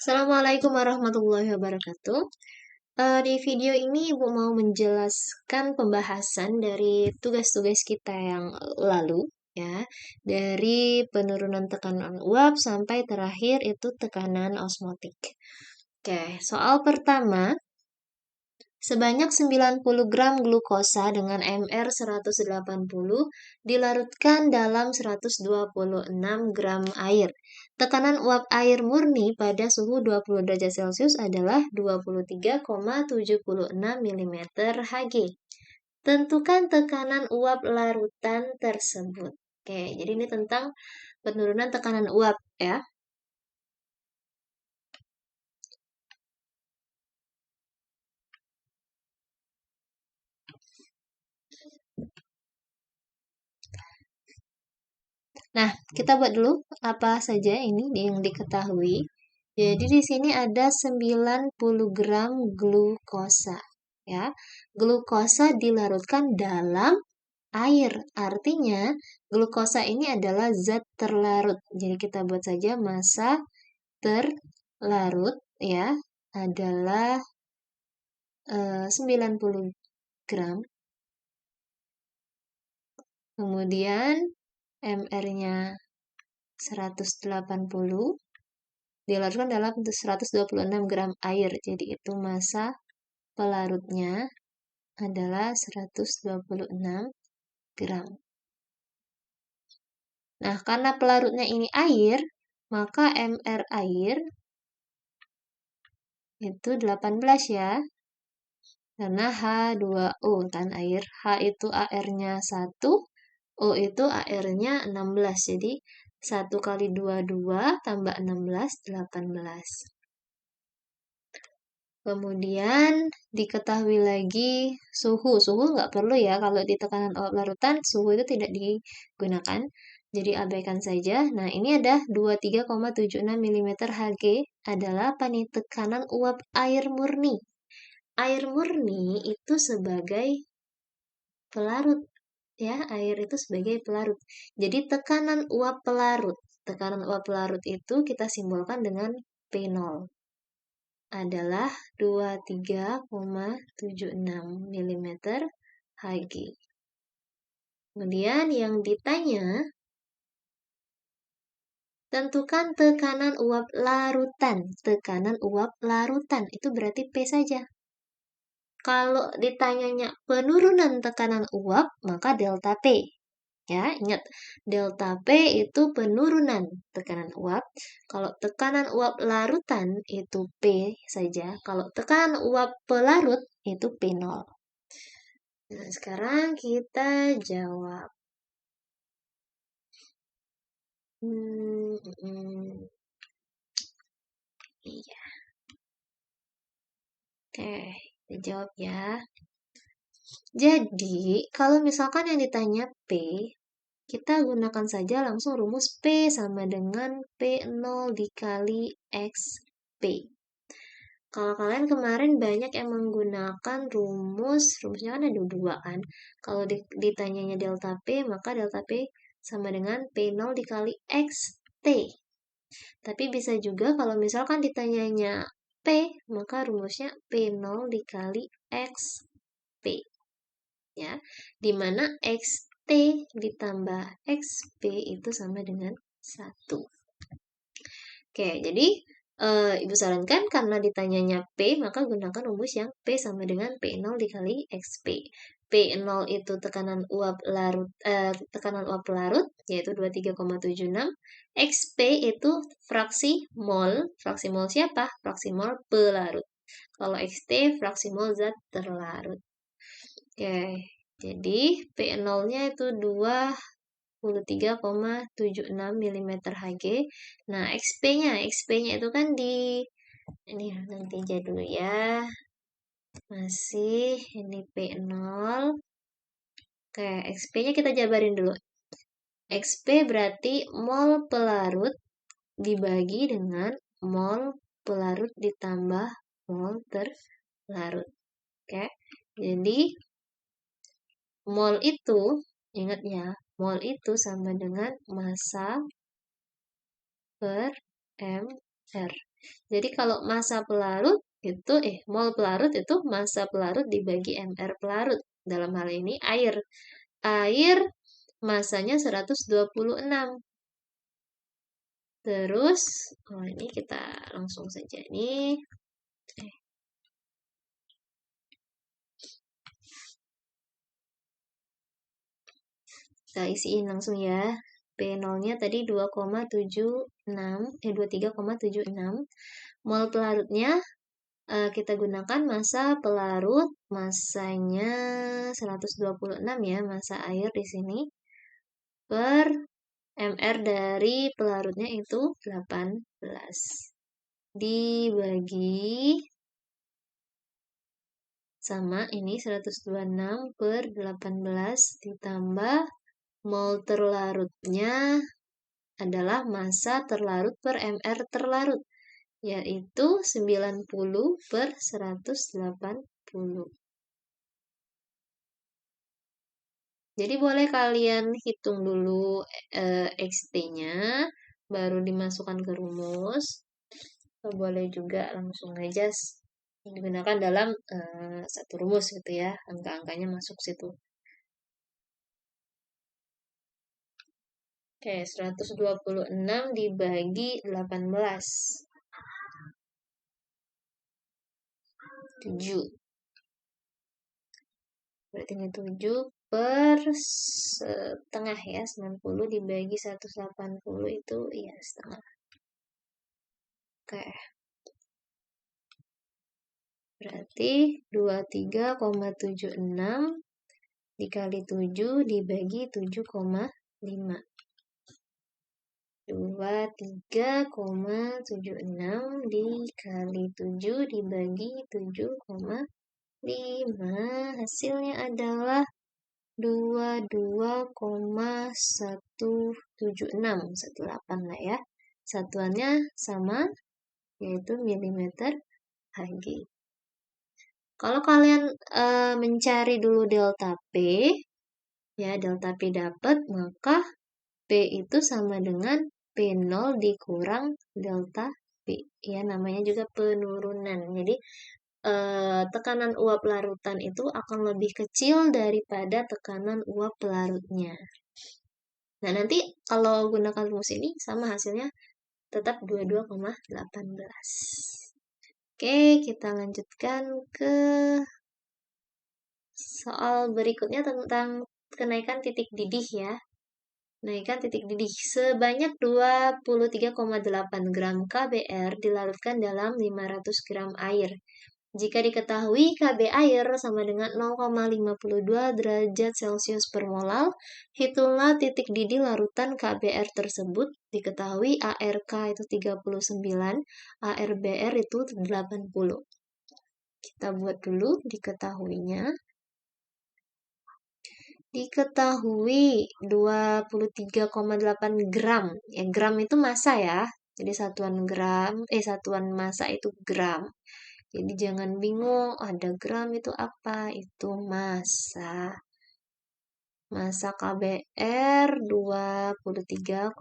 Assalamualaikum warahmatullahi wabarakatuh. Di video ini Ibu mau menjelaskan pembahasan dari tugas-tugas kita yang lalu, ya, dari penurunan tekanan uap sampai terakhir itu tekanan osmotik. Oke, soal pertama, sebanyak 90 gram glukosa dengan mR 180 dilarutkan dalam 126 gram air. Tekanan uap air murni pada suhu 20 derajat Celcius adalah 23,76 mm Hg. Tentukan tekanan uap larutan tersebut. Oke, jadi ini tentang penurunan tekanan uap ya. Nah, kita buat dulu apa saja ini yang diketahui. Jadi di sini ada 90 gram glukosa, ya. Glukosa dilarutkan dalam air. Artinya, glukosa ini adalah zat terlarut. Jadi kita buat saja massa terlarut, ya, adalah 90 gram. Kemudian mR-nya 180 dilarutkan dalam 126 gram air. Jadi itu massa pelarutnya adalah 126 gram. Nah, karena pelarutnya ini air, maka mR air itu 18 ya. Karena H2O kan air. H itu AR-nya 1, O itu AR-nya 16. Jadi 1 kali 22 tambah 16, 18. Kemudian diketahui lagi suhu. Suhu nggak perlu ya, kalau di tekanan uap larutan suhu itu tidak digunakan. Jadi abaikan saja. Nah, ini ada 23,76 mm Hg adalah apa nih? Tekanan uap air murni. Air murni itu sebagai pelarut. Ya, air itu sebagai pelarut. Jadi tekanan uap pelarut. Tekanan uap pelarut itu kita simbolkan dengan P0. Adalah 23,76 mm Hg. Kemudian yang ditanya, tentukan tekanan uap larutan. Tekanan uap larutan, itu berarti P saja. Kalau ditanyanya penurunan tekanan uap, maka delta P. Ya, ingat, delta P itu penurunan tekanan uap. Kalau tekanan uap larutan itu P saja. Kalau tekanan uap pelarut itu P0. Nah, sekarang kita jawab. Iya. Oke, kita jawab ya. Jadi, kalau misalkan yang ditanya P, kita gunakan saja langsung rumus P sama dengan P0 dikali XP. Kalau kalian kemarin banyak yang menggunakan rumusnya kan ada dua kan. Kalau ditanyanya delta P, maka delta P sama dengan P0 dikali XT. Tapi bisa juga kalau misalkan ditanyanya P, maka rumusnya P0 dikali XP. Ya, dimana XT ditambah XP itu sama dengan 1. Oke, jadi Ibu sarankan karena ditanyanya P, maka gunakan rumus yang P sama dengan P0 dikali XP. P0 itu tekanan uap pelarut, yaitu 23,76. XP itu fraksi mol. Fraksi mol siapa? Fraksi mol pelarut. Kalau XT, fraksi mol zat terlarut. Oke, jadi P0-nya itu 23,76 mm Hg. Nah, XP-nya itu kan ini nanti aja dulu ya. Masih ini P0. Oke, XP-nya kita jabarin dulu. XP berarti mol pelarut dibagi dengan mol pelarut ditambah mol terlarut. Oke, jadi mol itu, ingat ya, mol itu sama dengan massa per M R. Jadi kalau massa pelarut itu, mol pelarut itu massa pelarut dibagi MR pelarut. Dalam hal ini air. Air massanya 126. Terus, ini kita langsung saja nih. Kita isiin langsung ya. P0-nya tadi 23,76. Mol pelarutnya kita gunakan massa pelarut, massanya 126 ya, massa air di sini. Per MR dari pelarutnya itu 18. Dibagi sama ini 126 per 18 ditambah mol terlarutnya adalah massa terlarut per MR terlarut, yaitu 90 per 180. Jadi boleh kalian hitung dulu XT-nya, baru dimasukkan ke rumus. Atau boleh juga langsung aja digunakan dalam satu rumus gitu ya, angka-angkanya masuk situ. Oke, 126 dibagi 18. 7. Berarti ini 7 per setengah ya, 90 dibagi 180 itu ya setengah. Oke. Berarti 23,76 dikali 7 dibagi 7,5. 23,76 dikali 7 dibagi 7,5. Hasilnya adalah 22,176. lah ya. Satuannya sama, yaitu milimeter Hg. Kalau kalian mencari dulu delta P, ya delta P dapat, maka P itu sama dengan P0 dikurang delta P. Ya, namanya juga penurunan. Jadi, tekanan uap larutan itu akan lebih kecil daripada tekanan uap pelarutnya. Nah, nanti kalau gunakan rumus ini sama hasilnya tetap 22,18. Oke, kita lanjutkan ke soal berikutnya tentang kenaikan titik didih ya. Naikkan titik didih sebanyak 23,8 gram KBR dilarutkan dalam 500 gram air. Jika diketahui KB air sama dengan 0,52 derajat Celcius per molal, hitunglah titik didih larutan KBR tersebut. Diketahui ARK itu 39, ARBR itu 80. Kita buat dulu diketahuinya. Diketahui 23,8 gram. Ya, gram itu massa ya. Jadi satuan massa itu gram. Jadi jangan bingung, ada gram itu apa? Itu massa. Massa KBR 23,8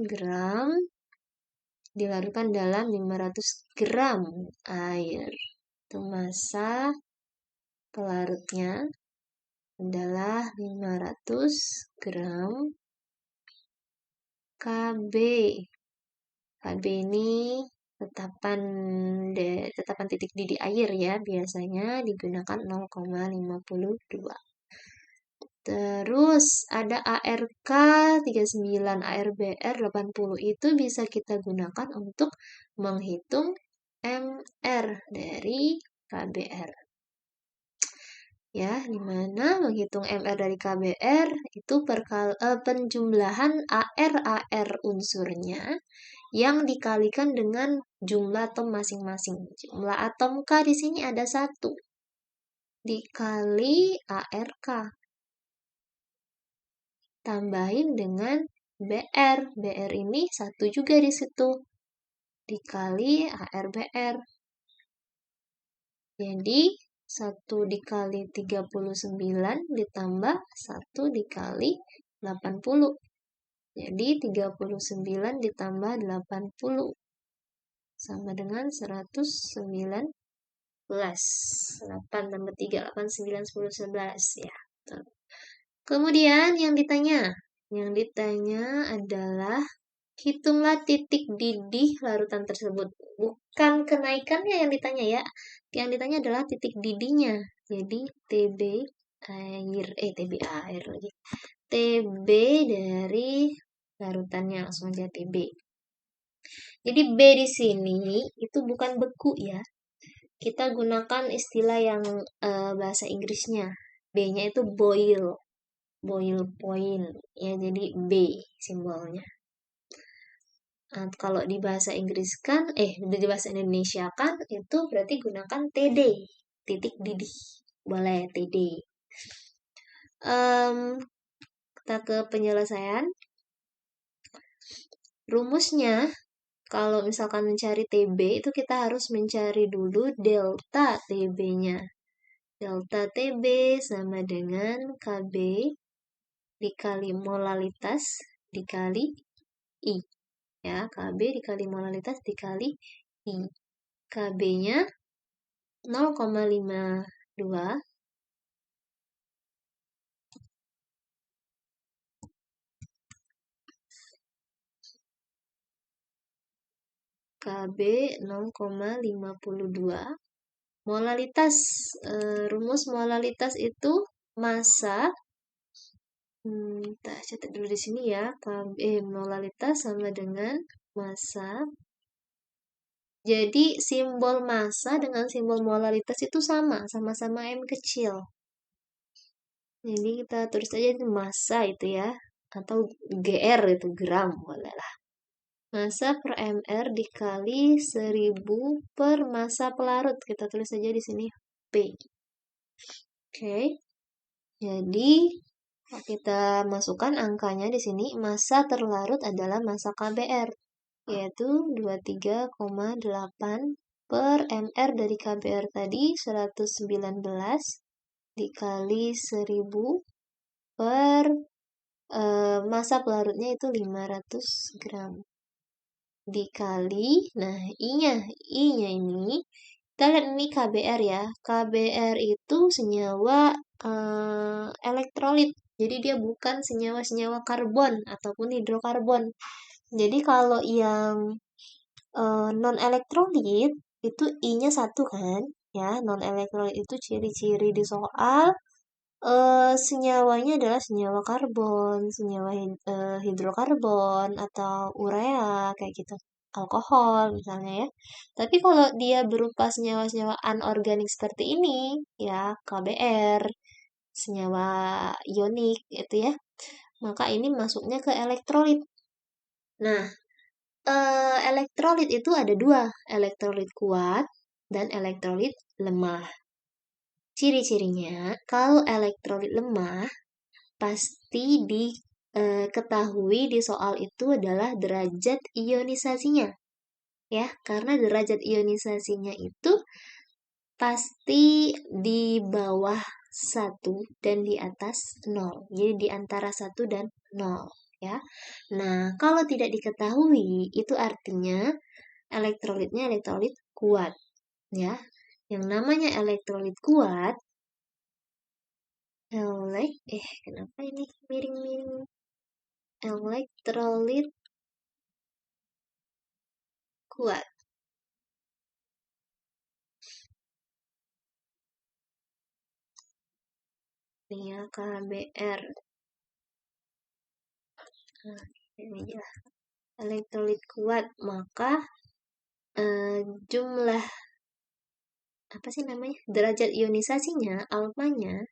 gram dilarutkan dalam 500 gram air. Itu massa pelarutnya adalah 500 gram KB. KB ini tetapan titik didih air ya, biasanya digunakan 0,52. Terus ada ARK 39, ARBR 80 itu bisa kita gunakan untuk menghitung MR dari KBR. Ya, dimana menghitung MR dari KBR itu penjumlahan AR unsurnya yang dikalikan dengan jumlah atom masing-masing. Jumlah atom K di sini ada 1 dikali ARK. Tambahin dengan BR. BR ini 1 juga di situ. Dikali ARBR. Jadi 1 dikali 39 ditambah 1 dikali 80. Jadi 39 ditambah 80 sama dengan 119. 8 tambah 3, 8, 9, 10, 11. Ya. Kemudian yang ditanya adalah hitunglah titik didih larutan tersebut. Bukan kenaikannya yang ditanya ya. Yang ditanya adalah titik didihnya. Jadi TB air lagi. TB dari larutannya, langsung aja TB. Jadi B di sini itu bukan beku ya. Kita gunakan istilah yang bahasa Inggrisnya. B-nya itu boil point ya, jadi B simbolnya. Nah, kalau di bahasa Inggris kan di bahasa Indonesia kan itu berarti gunakan TD, titik didih, boleh TD. Kita ke penyelesaian. Rumusnya kalau misalkan mencari TB itu kita harus mencari dulu delta TB-nya. Delta TB sama dengan KB dikali molalitas dikali I. Ya, KB dikali molalitas dikali I. KB-nya 0,52. KB 0,52. Molalitas, rumus molalitas itu massa. Kita catat dulu di sini ya. KB molalitas sama dengan massa. Jadi simbol massa dengan simbol molalitas itu sama-sama M kecil. Jadi kita tulis aja itu massa itu ya, atau GR itu gram boleh lah. Massa per MR dikali 1000 per massa pelarut. Kita tulis aja di sini P. Oke. Jadi kita masukkan angkanya di sini. Massa terlarut adalah massa KBR, yaitu 23,8 per MR dari KBR tadi 119 dikali 1000 per massa pelarutnya itu 500 gram. Dikali, nah I-nya ini, kita lihat ini KBR ya. KBR itu senyawa elektrolit. Jadi dia bukan senyawa-senyawa karbon ataupun hidrokarbon. Jadi kalau yang non-elektrolit itu I-nya 1 kan, ya. Non-elektrolit itu ciri-ciri di soal senyawanya adalah senyawa karbon, senyawa hidrokarbon atau urea kayak gitu. Alkohol misalnya ya. Tapi kalau dia berupa senyawa-senyawa anorganik seperti ini, ya KBR, senyawa ionik itu ya, maka ini masuknya ke elektrolit. Nah, elektrolit itu ada 2, elektrolit kuat dan elektrolit lemah. Ciri-cirinya, kalau elektrolit lemah, pasti diketahui di soal itu adalah derajat ionisasinya. Ya, karena derajat ionisasinya itu pasti di bawah 1 dan di atas 0. Jadi di antara 1 dan 0. Ya. Nah, kalau tidak diketahui, itu artinya elektrolitnya elektrolit kuat. Ya. Yang namanya elektrolit kuat, kenapa ini miring-miring? Elektrolit kuat. Ini ya, KBR. Nah, ini ya. Elektrolit kuat, maka jumlah derajat ionisasinya, alfanya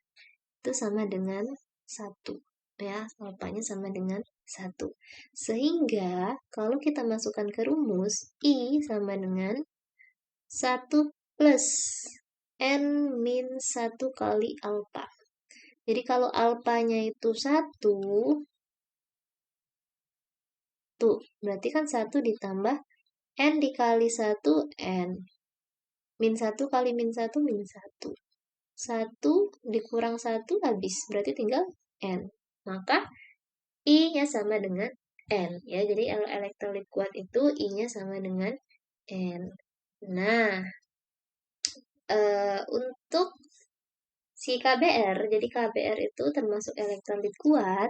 itu sama dengan 1 ya, alfanya sama dengan 1. Sehingga kalau kita masukkan ke rumus, I sama dengan 1 plus N min 1 kali alfa. Jadi kalau alfanya itu 1, tuh, berarti kan 1 ditambah N dikali 1, N. Min 1 kali min 1, min 1. 1 dikurang 1 habis, berarti tinggal N. Maka I-nya sama dengan N. Ya, jadi elektrolit kuat itu I-nya sama dengan N. Nah, untuk si KBR, jadi KBR itu termasuk elektrolit kuat,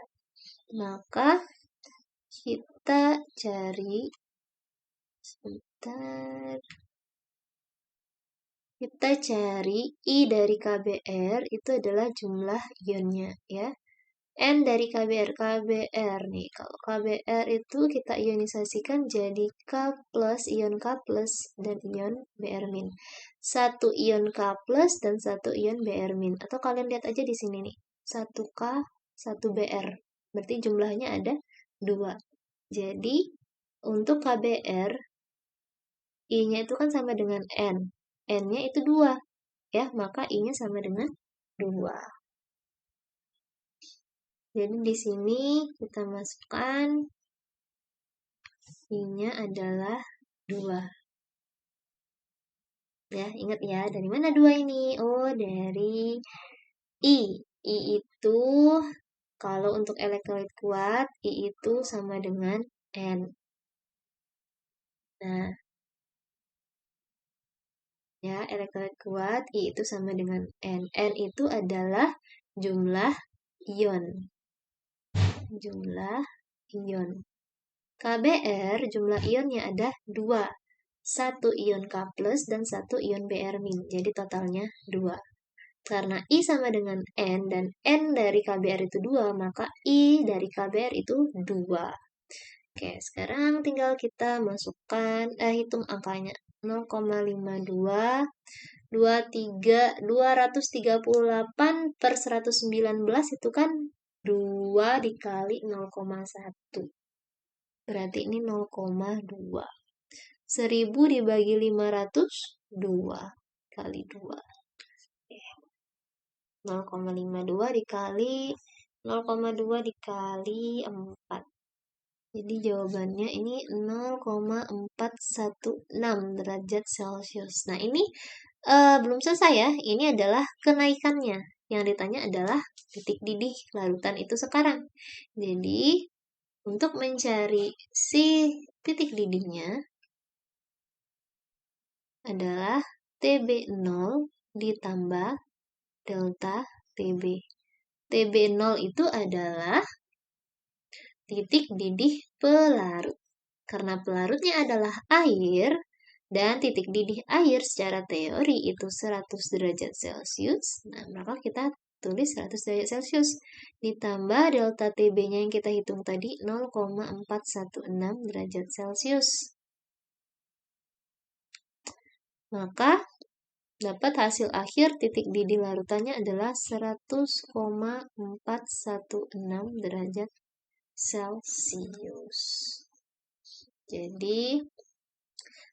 maka kita cari, sebentar, kita cari I dari KBR itu adalah jumlah ionnya ya. N dari KBR nih. Kalau KBR itu kita ionisasikan jadi K plus, ion K plus, dan ion Br min. Satu ion K plus dan satu ion Br min. Atau kalian lihat aja di sini nih. Satu K, satu Br. Berarti jumlahnya ada 2. Jadi untuk KBR, I-nya itu kan sama dengan N. N-nya itu 2. Ya, maka I-nya sama dengan 2. Jadi di sini kita masukkan I-nya adalah 2. Ya, ingat ya, dari mana 2 ini? Oh, dari I. I itu, kalau untuk elektrolit kuat, I itu sama dengan N. Nah, ya, elektrolit kuat, I itu sama dengan N. N itu adalah jumlah ion. Jumlah ion. KBR jumlah ionnya ada 2. 1 ion K plus dan 1 ion Br min. Jadi totalnya 2. Karena I sama dengan N dan N dari KBR itu 2, maka I dari KBR itu 2. Oke, sekarang tinggal kita masukkan, hitung angkanya. 0,52, 238 per 119 itu kan 2 dikali 0,1. Berarti ini 0,2. 1000 dibagi 500, 2 kali 2. 0,52 dikali 0,2 dikali 4. Jadi jawabannya ini 0,416 derajat Celcius. Nah, ini belum selesai ya. Ini adalah kenaikannya. Yang ditanya adalah titik didih larutan itu sekarang. Jadi, untuk mencari si titik didihnya adalah TB0 ditambah delta TB. TB0 itu adalah titik didih pelarut. Karena pelarutnya adalah air, dan titik didih air secara teori itu 100 derajat Celcius. Nah, maka kita tulis 100 derajat Celcius. Ditambah delta TB-nya yang kita hitung tadi 0,416 derajat Celcius. Maka dapat hasil akhir titik didih larutannya adalah 100,416 derajat Celcius. Jadi,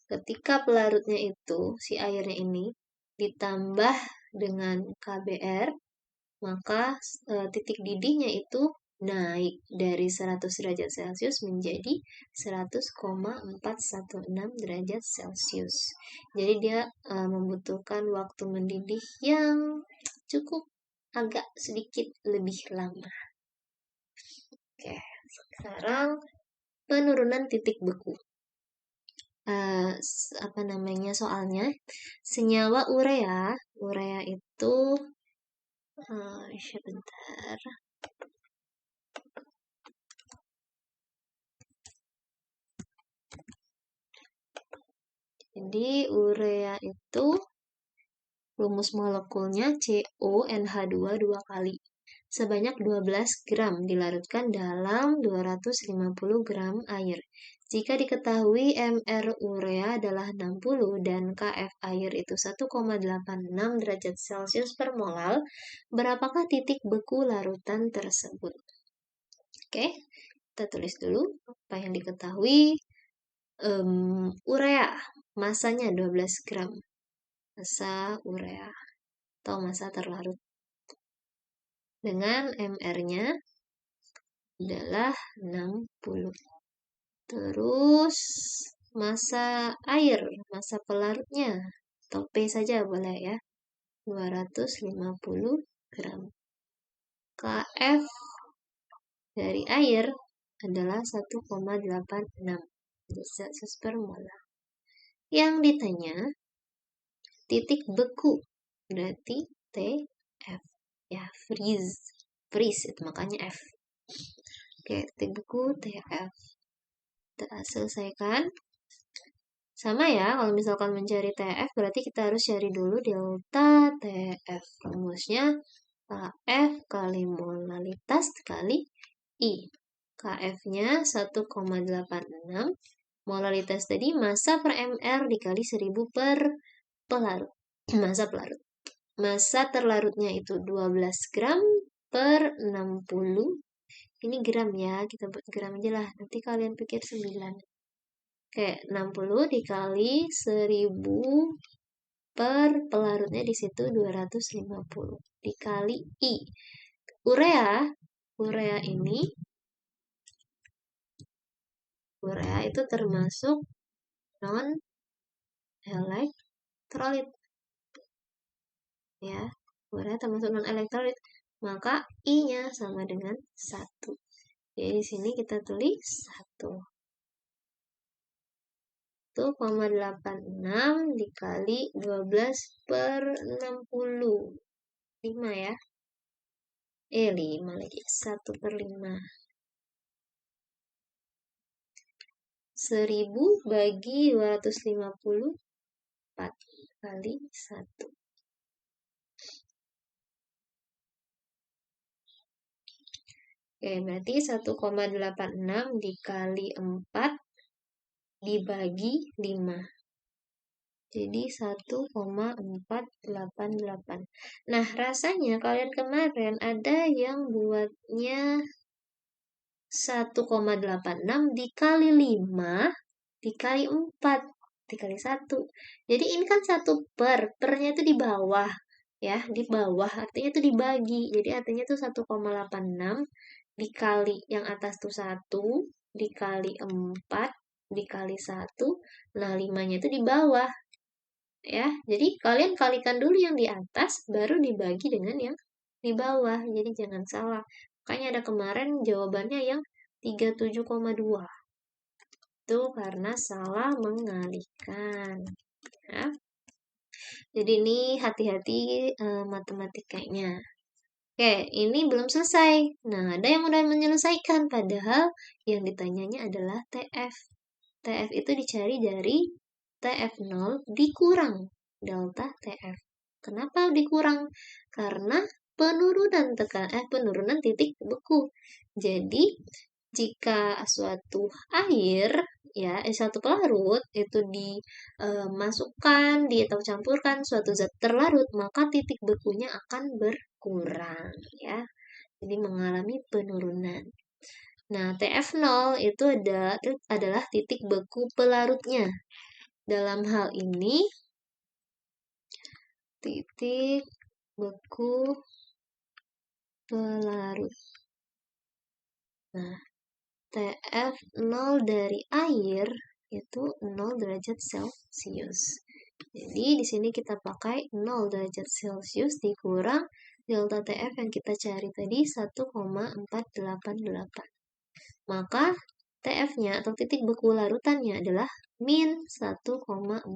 ketika pelarutnya itu, si airnya ini, ditambah dengan KBR, maka titik didihnya itu naik dari 100 derajat Celcius menjadi 100,416 derajat Celcius. Jadi dia membutuhkan waktu mendidih yang cukup agak sedikit lebih lama. Oke, sekarang penurunan titik beku. Soalnya senyawa urea itu sebentar. Jadi urea itu rumus molekulnya CONH2 2 kali. Sebanyak 12 gram dilarutkan dalam 250 gram air. Jika diketahui MR urea adalah 60 dan KF air itu 1,86 derajat Celcius per molal, berapakah titik beku larutan tersebut? Oke, kita tulis dulu apa yang diketahui. Urea, masanya 12 gram. Massa urea atau massa terlarut. Dengan MR-nya adalah 60. Terus massa air, massa pelarutnya, atau P saja boleh ya, 250 gram. KF dari air adalah 1,86 Celsius per molar. Yang ditanya titik beku, berarti TF. Ya, freeze itu makanya F. Oke, titik beku TF. Kita selesaikan. Sama ya, kalau misalkan mencari TF, berarti kita harus cari dulu delta TF. Rumusnya KF kali molalitas kali I. KF-nya 1,86. Molalitas tadi massa per ml dikali 1000 per pelarut. Massa pelarut. Massa terlarutnya itu 12 gram per 60. Ini gram ya, kita buat gram aja lah. Nanti kalian pikir 9. Oke, 60 dikali 1000 per pelarutnya di situ 250 dikali I. Urea itu termasuk non elektrolit. Ya, urea termasuk non elektrolit. Maka I-nya sama dengan 1. Jadi di sini kita tulis 1. 1,86 dikali 12 per 60. 5 ya. 5 lagi. 1 per 5. 1000 bagi 250. 4 kali 1. Oke, berarti 1,86 dikali 4 dibagi 5. Jadi 1,488. Nah, rasanya kalian kemarin ada yang buatnya 1,86 dikali 5 dikali 4 dikali 1. Jadi ini kan 1 pernya itu di bawah. Ya, di bawah artinya itu dibagi. Jadi artinya itu 1,86 dikali yang atas tuh 1 dikali 4 dikali 1. Nah, 5-nya itu di bawah. Ya, jadi kalian kalikan dulu yang di atas baru dibagi dengan yang di bawah. Jadi jangan salah. Makanya ada kemarin jawabannya yang 37,2. Itu karena salah mengalihkan. Ya. Jadi ini hati-hati matematikanya. Oke, ini belum selesai. Nah, ada yang udah menyelesaikan. Padahal yang ditanyanya adalah TF. TF itu dicari dari TF0 dikurang delta TF. Kenapa dikurang? Karena penurunan titik beku. Jadi, jika suatu air suatu pelarut itu dimasukkan atau campurkan suatu zat terlarut, maka titik bekunya akan berkurang ya. Jadi mengalami penurunan. Nah, TF0 itu adalah titik beku pelarutnya. Dalam hal ini titik beku pelarut. Nah, TF0 dari air itu 0 derajat Celcius. Jadi di sini kita pakai 0 derajat Celcius dikurang delta TF yang kita cari tadi 1,488. Maka TF-nya atau titik beku larutannya adalah min 1,488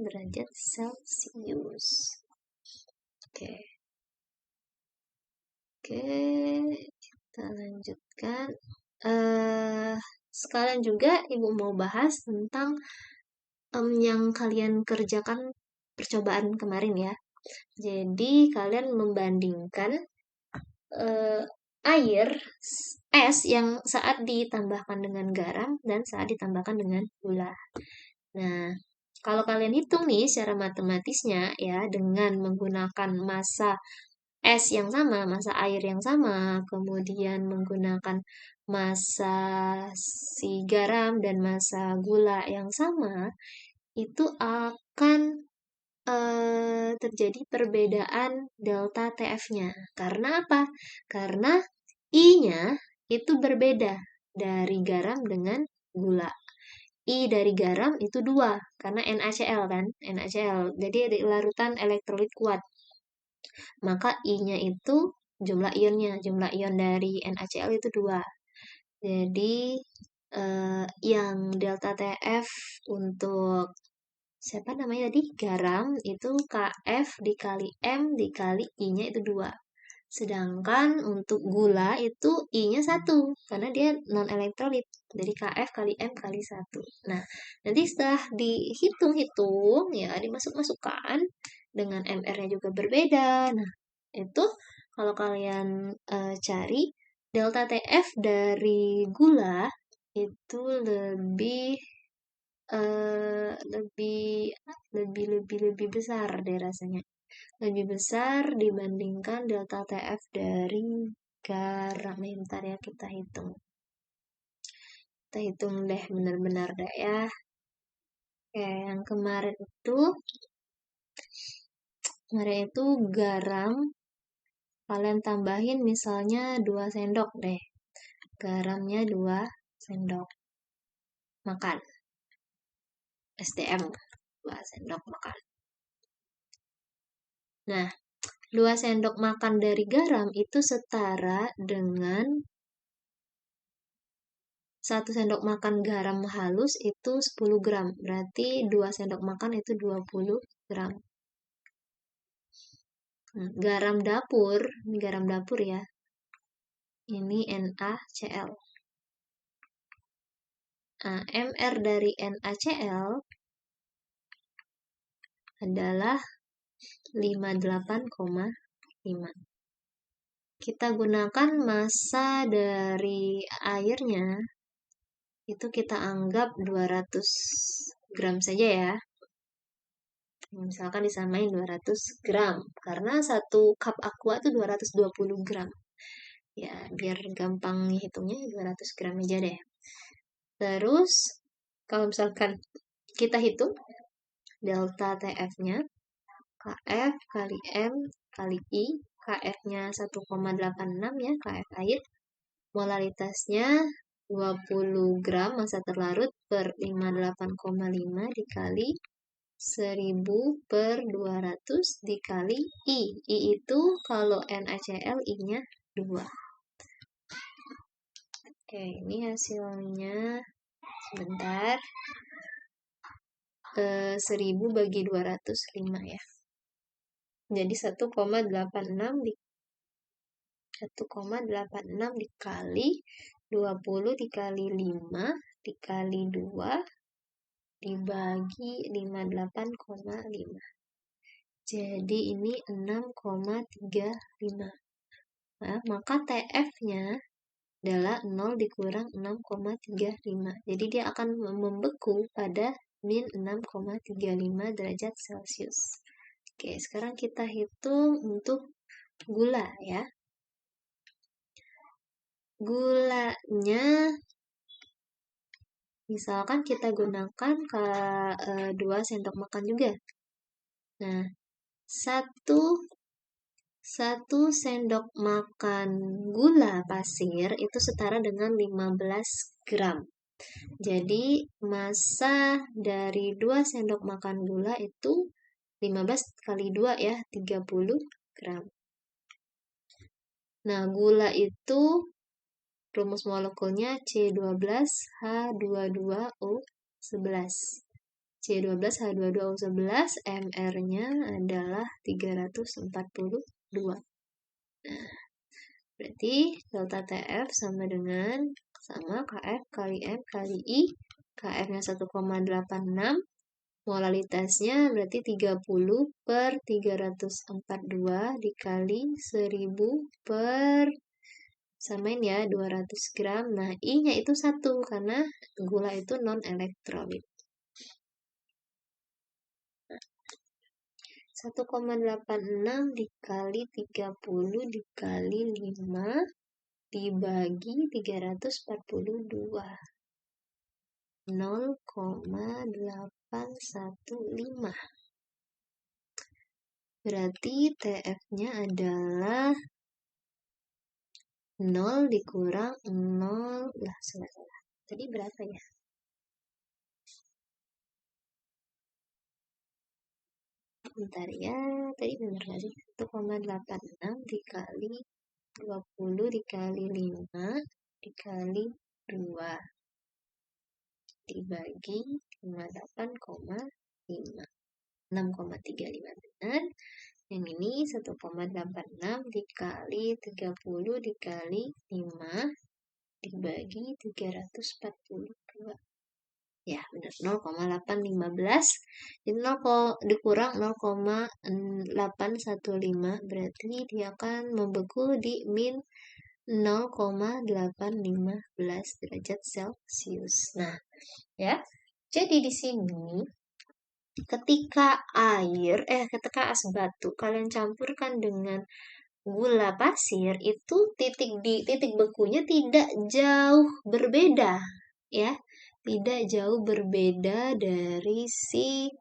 derajat Celcius. Oke, kita lanjutkan. Sekalian juga Ibu mau bahas tentang yang kalian kerjakan percobaan kemarin ya. Jadi kalian membandingkan air es yang saat ditambahkan dengan garam dan saat ditambahkan dengan gula. Nah, kalau kalian hitung nih secara matematisnya ya dengan menggunakan massa es yang sama, massa air yang sama, kemudian menggunakan massa si garam dan massa gula yang sama, itu akan terjadi perbedaan delta TF-nya. Karena apa? Karena I-nya itu berbeda dari garam dengan gula. I dari garam itu 2, karena NaCl kan, NaCl. Jadi larutan elektrolit kuat. Maka I-nya itu jumlah ionnya, jumlah ion dari NaCl itu 2. Jadi yang delta TF untuk siapa namanya tadi? Garam itu KF dikali M dikali I-nya itu 2. Sedangkan untuk gula itu I-nya 1 karena dia non elektrolit. Jadi KF kali M kali 1. Nah, nanti setelah dihitung-hitung ya dimasuk-masukkan dengan MR-nya juga berbeda. Nah, itu kalau kalian cari delta TF dari gula itu lebih lebih besar deh rasanya. Lebih besar dibandingkan delta TF dari garam. Bentar ya kita hitung. Kita hitung deh benar-benar deh ya. Oke, yang kemarin itu garam kalian tambahin misalnya 2 sendok deh. Garamnya 2 sendok makan. SDM 2 sendok makan. Nah, 2 sendok makan dari garam itu setara dengan 1 sendok makan garam halus itu 10 gram. Berarti 2 sendok makan itu 20 gram. Garam dapur, ini garam dapur ya. Ini NaCl. Nah, MR dari NaCl adalah 58,5. Kita gunakan massa dari airnya, itu kita anggap 200 gram saja ya. Misalkan disamain 200 gram, karena 1 cup aqua itu 220 gram. Ya, biar gampang hitungnya 200 gram aja deh. Terus, kalau misalkan kita hitung delta TF-nya, KF kali M kali I, KF-nya 1,86 ya, KF air. Molaritasnya 20 gram massa terlarut per 58,5 dikali 1000 per 200 dikali I. I itu kalau NaCl I-nya 2. Oke, ini hasilnya sebentar. 1000 bagi 205 ya. Jadi 1,86 dikali 20 dikali 5 dikali 2 dibagi 58,5. Jadi ini 6,35. Nah, maka TF-nya adalah 0 dikurang 6,35. Jadi dia akan membeku pada min 6,35 derajat Celcius. Oke, sekarang kita hitung untuk gula ya. Gulanya misalkan kita gunakan 2 sendok makan juga. Nah, 1 sendok makan gula pasir itu setara dengan 15 gram. Jadi, massa dari 2 sendok makan gula itu 15 kali 2 ya, 30 gram. Nah, gula itu rumus molekulnya C12H22O11. C12H22O11, MR-nya adalah 342. Nah, berarti delta TF sama dengan KF kali M kali I. KF-nya 1,86. Molaritasnya berarti 30 per 342 dikali 1000 per samain ya 200 gram. Nah, I-nya itu 1 karena gula itu non elektrolit. 1,86 dikali 30 dikali 5 dibagi 342. 0,815. Berarti TF-nya adalah 0 dikurang 0. Lah, salah. Tadi berapa ya? Bentar ya, tadi benar nggak sih? 1,86 dikali 20 dikali 5 dikali 2. dibagi 58,5. 6,35 benar. Yang ini 1,86 dikali 30 dikali 5 dibagi 342. Ya, benar. 0,815. Jadi 0, dikurang 0,815 berarti dia akan membeku di min 0,815 derajat Celcius. Nah, ya. Jadi di sini ketika ketika es batu kalian campurkan dengan gula pasir, itu titik bekunya tidak jauh berbeda, ya. Tidak jauh berbeda dari si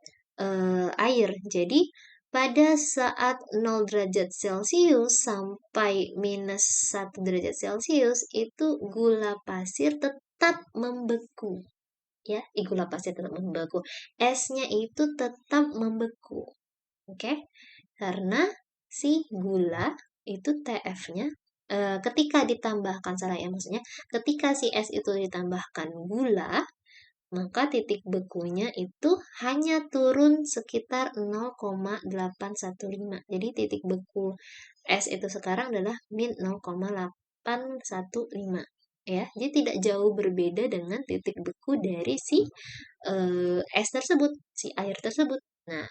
air. Jadi pada saat 0 derajat Celcius sampai minus 1 derajat Celcius itu gula pasir tetap membeku. Ya, gula pasir tetap membeku. Esnya itu tetap membeku. Oke? Karena si gula itu TF-nya ketika ditambahkan maksudnya ketika si es itu ditambahkan gula, maka titik bekunya itu hanya turun sekitar 0,815. Jadi titik beku es itu sekarang adalah min 0,815. Ya, jadi tidak jauh berbeda dengan titik beku dari si es tersebut, si air tersebut. Nah,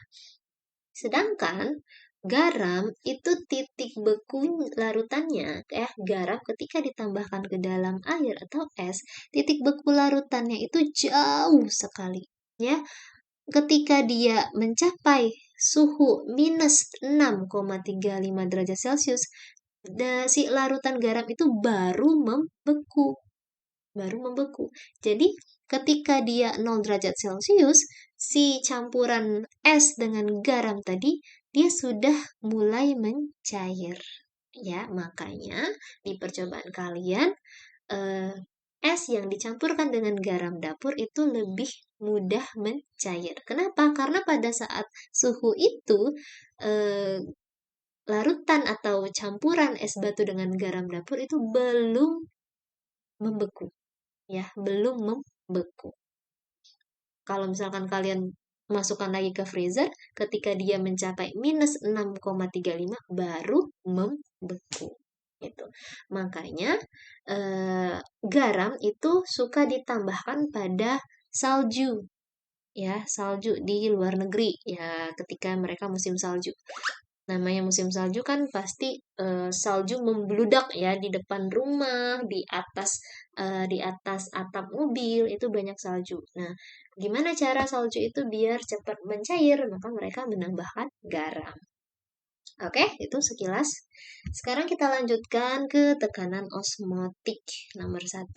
sedangkan garam itu titik beku larutannya, garam ketika ditambahkan ke dalam air atau es, titik beku larutannya itu jauh sekali, ya. Ketika dia mencapai suhu minus 6,35 derajat Celcius, si larutan garam itu baru membeku. Jadi, ketika dia 0 derajat Celcius, si campuran es dengan garam tadi, dia sudah mulai mencair. Ya, makanya di percobaan kalian, es yang dicampurkan dengan garam dapur itu lebih mudah mencair. Kenapa? Karena pada saat suhu itu, larutan atau campuran es batu dengan garam dapur itu belum membeku. Ya, belum membeku. Kalau misalkan kalian masukkan lagi ke freezer, ketika dia mencapai minus 6,35 baru membeku. Gitu. Makanya garam itu suka ditambahkan pada salju. Ya, salju di luar negeri. Ya, ketika mereka musim salju. Namanya musim salju kan pasti salju membludak ya di depan rumah, di atas atap mobil itu banyak salju. Nah, gimana cara salju itu biar cepat mencair? Maka mereka menambahkan garam. Oke, itu sekilas. Sekarang kita lanjutkan ke tekanan osmotik. Nomor 1,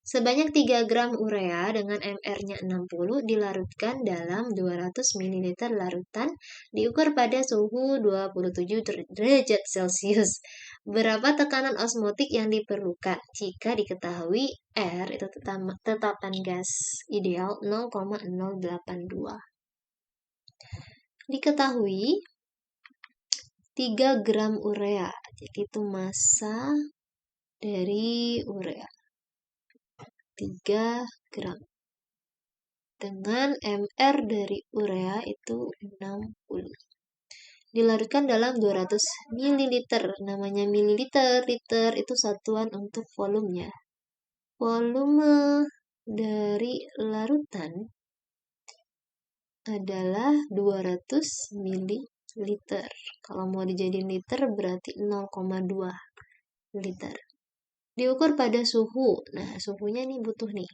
sebanyak 3 gram urea dengan MR-nya 60 dilarutkan dalam 200 ml larutan diukur pada suhu 27 derajat Celcius. Berapa tekanan osmotik yang diperlukan? Jika diketahui R itu tetapan gas ideal 0,082. Diketahui 3 gram urea, jadi itu massa dari urea 3 gram dengan MR dari urea itu 60 dilarutkan dalam 200 ml. Namanya mililiter, liter itu satuan untuk volumenya. Volume dari larutan adalah 200 ml. Kalau mau dijadiin liter berarti 0,2 liter. Diukur pada suhu. Nah, suhunya nih butuh nih.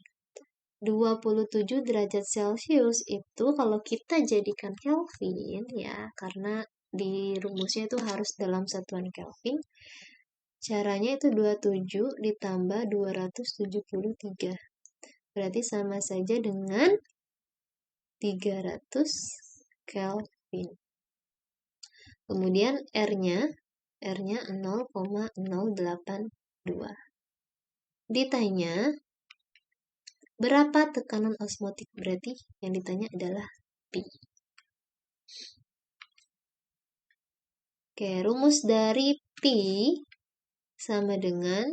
27 derajat Celcius itu kalau kita jadikan Kelvin ya, karena di rumusnya itu harus dalam satuan Kelvin. Caranya itu 27 ditambah 273. Berarti sama saja dengan 300 Kelvin. Kemudian R-nya 0,082. Ditanya berapa tekanan osmotik? Berarti yang ditanya adalah P. Oke, rumus dari P sama dengan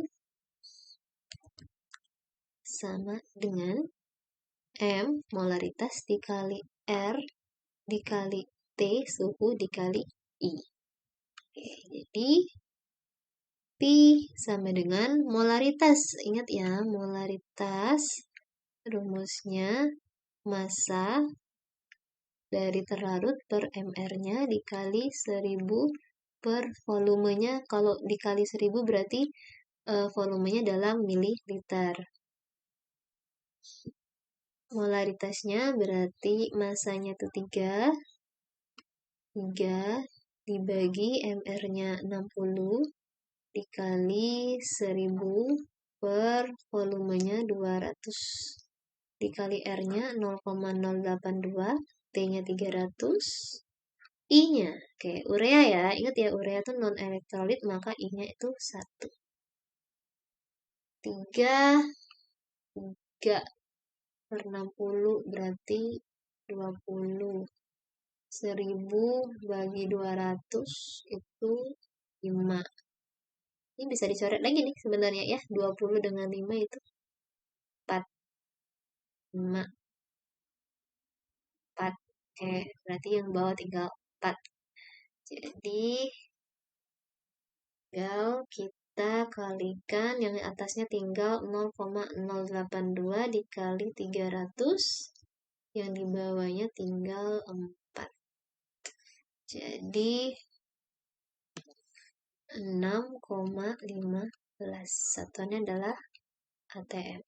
M molaritas dikali R dikali T suhu dikali I. Oke, jadi P sama dengan molaritas. Ingat ya, molaritas rumusnya massa dari terlarut per MR-nya dikali 1000 per volumenya. Kalau dikali 1000 berarti volumenya dalam mililiter. Molaritasnya berarti massanya itu 3 dibagi MR-nya 60 dikali 1000 per volumenya 200 dikali R-nya 0,082, T-nya 300, I-nya, oke, urea ya, ingat ya, urea itu non-elektrolit, maka I-nya itu 1. 3 per 60 berarti 20. 1000 bagi 200 itu 5. Ini bisa dicoret lagi nih sebenarnya ya. 20 dengan 5 itu 4. 5. 4. Oke, berarti yang bawah tinggal 4. Jadi, tinggal kita kalikan yang atasnya tinggal 0,082 dikali 300. Yang di bawahnya tinggal 4. Jadi 6,15. Satuannya adalah ATM.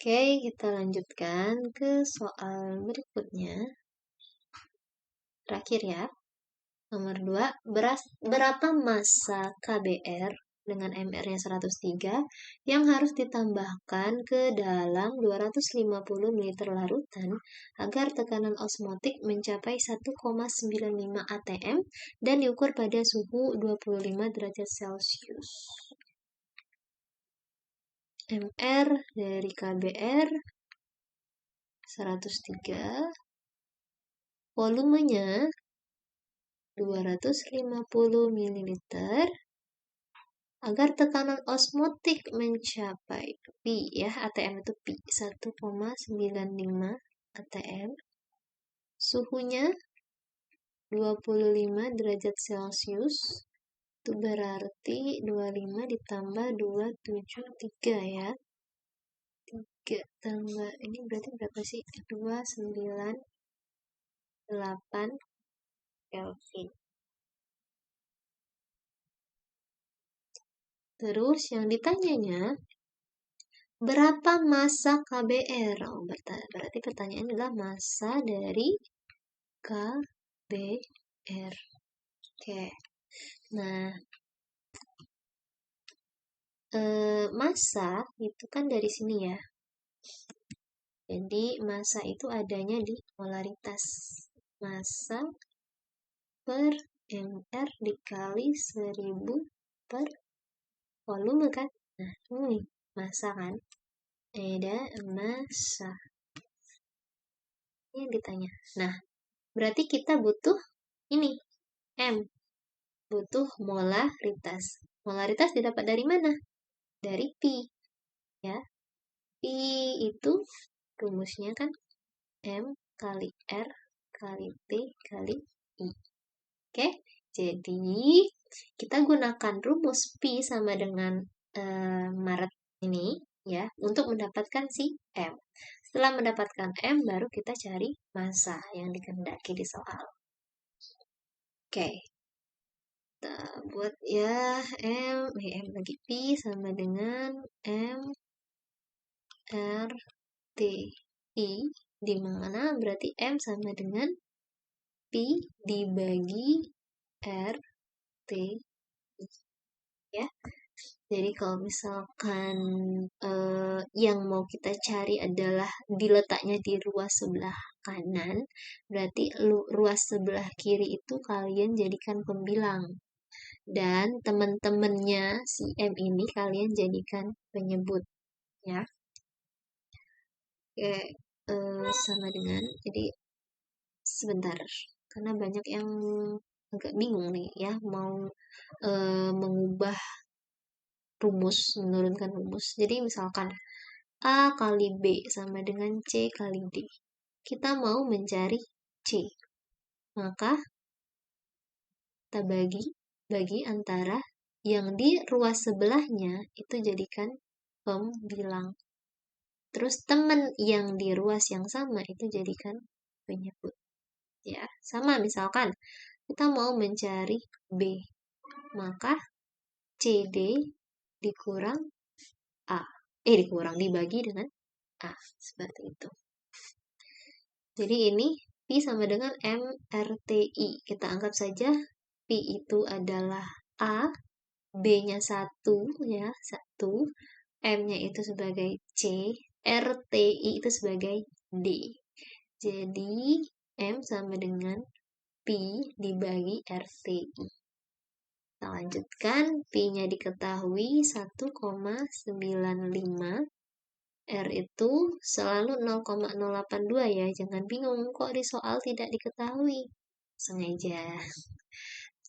Oke, kita lanjutkan ke soal berikutnya. Terakhir ya. Nomor 2, berapa massa KBR dengan MR-nya 103 yang harus ditambahkan ke dalam 250 ml larutan agar tekanan osmotik mencapai 1,95 atm dan diukur pada suhu 25 derajat Celcius. MR dari KBR 103, volumenya 250 ml agar tekanan osmotik mencapai Pi ya, ATM itu Pi 1,95 atm. Suhunya 25 derajat Celcius. Itu berarti 25 ditambah 273 ya. 3 tambah ini berarti berapa sih? 298 Kelvin. Terus yang ditanyanya, berapa massa KBR? Oh, berarti pertanyaannya adalah massa dari KBR. Oke. Nah, massa itu kan dari sini ya. Jadi massa itu adanya di polaritas. Massa per MR dikali 1000 per volume kan. Nah, ini massa kan. Ada massa. Ini yang ditanya. Nah, berarti kita butuh ini, M. Butuh molaritas. Molaritas didapat dari mana? Dari Pi. Ya. Pi itu rumusnya kan M kali R kali T kali I. Oke, jadi kita gunakan rumus Pi sama dengan Maret ini ya untuk mendapatkan si M. Setelah mendapatkan M baru kita cari massa yang dikehendaki di soal. Oke. Kita buat ya M lagi Pi sama dengan M R T I, di mana berarti M sama dengan Pi dibagi R T I ya. Jadi kalau misalkan yang mau kita cari adalah diletaknya di ruas sebelah kanan, berarti ruas sebelah kiri itu kalian jadikan pembilang. Dan teman-temannya si M ini kalian jadikan penyebut ya. Oke, sama dengan, jadi sebentar, karena banyak yang agak bingung nih ya, mau mengubah rumus, menurunkan rumus. Jadi misalkan A kali B sama dengan C kali D. Kita mau mencari C. Maka kita bagi antara yang di ruas sebelahnya itu jadikan pembilang. Terus teman yang di ruas yang sama itu jadikan penyebut. Ya, sama misalkan kita mau mencari B. Maka CD dikurang A. Dibagi dengan A. Seperti itu. Jadi ini Pi sama dengan MRTI. Kita anggap saja Pi itu adalah A, B-nya 1, ya, 1, M-nya itu sebagai C, RTI itu sebagai D. Jadi M sama dengan Pi dibagi RTI. Kita lanjutkan, Pi-nya diketahui 1,95. R itu selalu 0,082 ya, jangan bingung kok di soal tidak diketahui. Sengaja.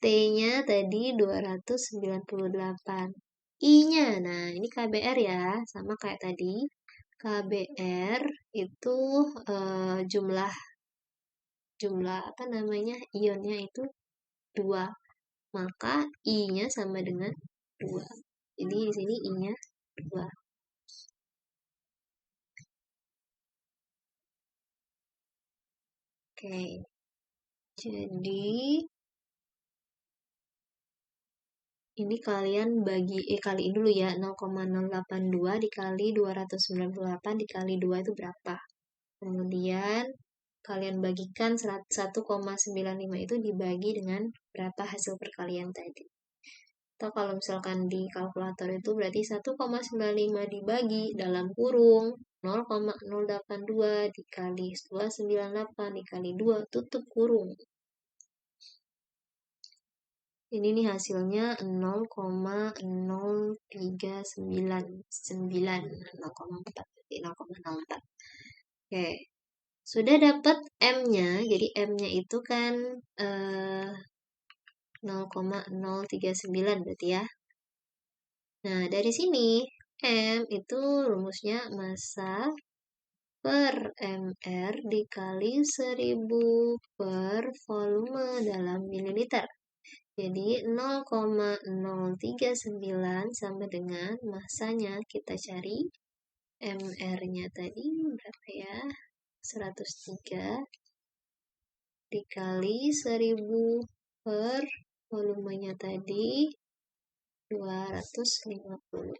T-nya tadi 298. I-nya, nah ini KBR ya, sama kayak tadi. KBR itu jumlah apa namanya, ionnya itu 2. Maka I-nya sama dengan 2. Jadi di sini I-nya 2. Oke. Jadi ini kalian kaliin dulu ya, 0,082 dikali 298 dikali 2 itu berapa? Kemudian kalian bagikan 1,95 itu dibagi dengan berapa hasil perkalian tadi. Atau kalau misalkan di kalkulator itu berarti 1,95 dibagi dalam kurung 0,082 dikali 298 dikali 2 tutup kurung. Ini nih hasilnya 0,0399, 0,4. Oke, sudah dapat M-nya, jadi M-nya itu kan 0,039 berarti ya. Nah, dari sini M itu rumusnya massa per MR dikali 1000 per volume dalam mililiter. Jadi 0,039 sama dengan massanya kita cari. MR-nya tadi berapa ya? 103 dikali 1000 per volumenya tadi 250.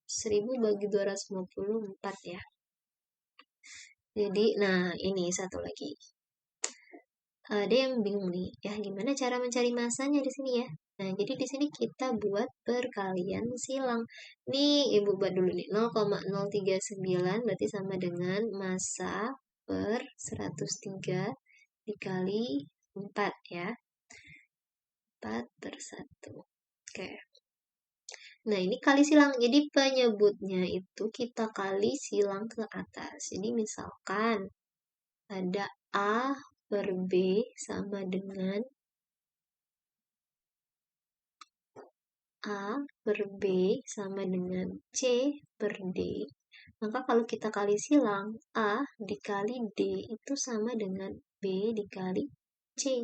1000 bagi 254 ya. Jadi, nah ini satu lagi. Ada yang bingung nih, ya gimana cara mencari massanya di sini ya? Nah, jadi di sini kita buat perkalian silang. Nih, Ibu buat dulu nih, 0,039 berarti sama dengan massa per 103 dikali 4 ya. 4 per 1. Oke. Nah, ini kali silang. Jadi penyebutnya itu kita kali silang ke atas. Jadi misalkan ada A per B sama dengan A per B sama dengan C per D. Maka kalau kita kali silang, A dikali D itu sama dengan B dikali C.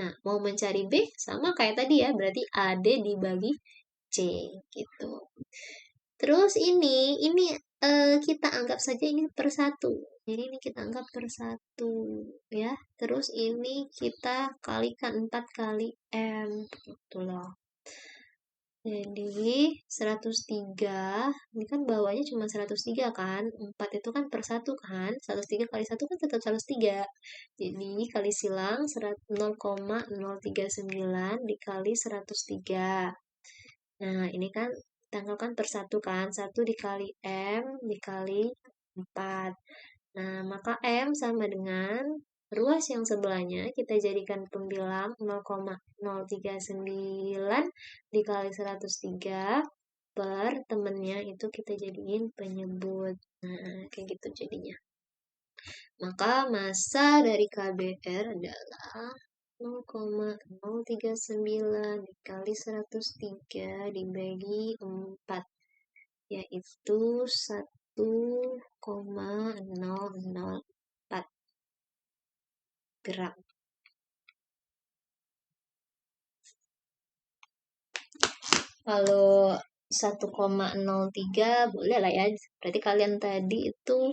Nah, mau mencari B sama kayak tadi ya, berarti AD dibagi C gitu. Terus ini kita anggap saja ini per 1. Jadi ini kita anggap per 1 ya. Terus ini kita kalikan 4 kali M gitu loh. Jadi 103, ini kan bawahnya cuma 103 kan, 4 itu kan per 1 kan, 103 kali 1 kan tetap 103. Jadi kali silang 0,039 dikali 103. Nah, ini kan tanggalkan per 1 kan, 1 dikali M dikali 4. Nah, maka M sama dengan ruas yang sebelahnya kita jadikan pembilang 0,039 dikali 103 per temennya itu kita jadiin penyebut. Nah, kayak gitu jadinya. Maka massa dari KBR adalah 0,039 dikali 103 dibagi 4. yaitu 1,004 gram. Kalau 1,03 boleh lah ya. Berarti kalian tadi itu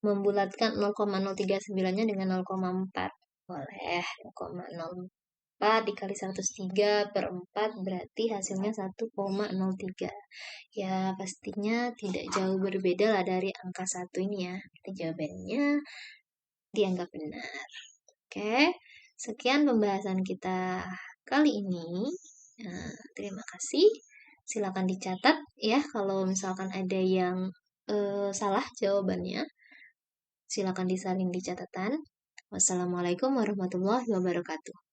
membulatkan 0,039-nya dengan 0,4. Boleh. 0,04 dikali 103 per 4 berarti hasilnya 1,03. Ya pastinya tidak jauh berbeda lah dari angka 1 ini ya. Berarti jawabannya dianggap benar. Oke. Sekian pembahasan kita kali ini. Nah, terima kasih. Silakan dicatat ya kalau misalkan ada yang salah jawabannya. Silakan disalin di catatan. Wassalamualaikum warahmatullahi wabarakatuh.